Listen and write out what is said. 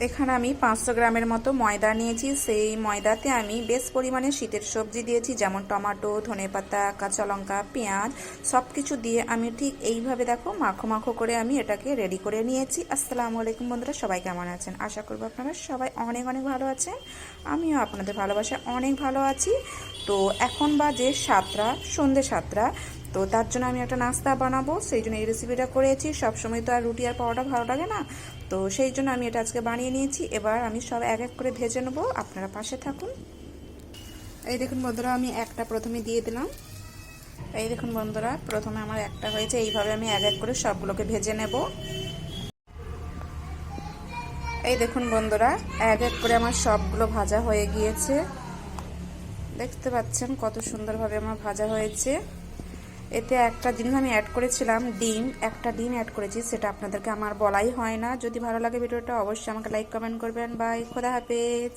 এখানে আমি 500 গ্রামের মতো ময়দা নিয়েছি। সেই ময়দাতে আমি বেশ পরিমাণে শীতের সবজি দিয়েছি, যেমন টমেটো, ধনেপাতা, কাঁচা লঙ্কা, পেঁয়াজ সব কিছু দিয়ে আমি ঠিক এইভাবে দেখো মাখো মাখো করে আমি এটাকে রেডি করে নিয়েছি। আসসালামু আলাইকুম বন্ধুরা, সবাই কেমন আছেন? আশা করব আপনারা সবাই অনেক অনেক ভালো আছেন। আমিও আপনাদের ভালোবাসায় অনেক ভালো আছি। তো এখন বাজে 7টা, সন্ধ্যে 7টা। তো তার জন্য আমি একটা নাস্তা বানাবো, সেই জন্য এই রেসিপিটা করেছি। সবসময় তো আর রুটি আর পাওয়াটা ভালো লাগে না, তো সেই জন্য আমি এটা আজকে বানিয়ে নিয়েছি। এবার আমি সব এক এক করে ভেজে নেবো, আপনারা পাশে থাকুন। এই দেখুন বন্ধুরা, আমি একটা প্রথমে দিয়ে দিলাম। এই দেখুন বন্ধুরা, প্রথমে আমার একটা হয়েছে। এইভাবে আমি এক এক করে সবগুলোকে ভেজে নেব। এই দেখুন বন্ধুরা, এক এক করে আমার সবগুলো ভাজা হয়ে গিয়েছে। দেখতে পাচ্ছেন কত সুন্দরভাবে আমার ভাজা হয়েছে। এতে একটা জিনিস আমি অ্যাড করেছিলাম, ডিম। একটা ডিম অ্যাড করেছি, সেটা আপনাদেরকে আমার বলাই হয় না। যদি ভালো লাগে ভিডিওটা অবশ্যই আমাকে লাইক কমেন্ট করবেন। বাই, খোদা হাফেজ।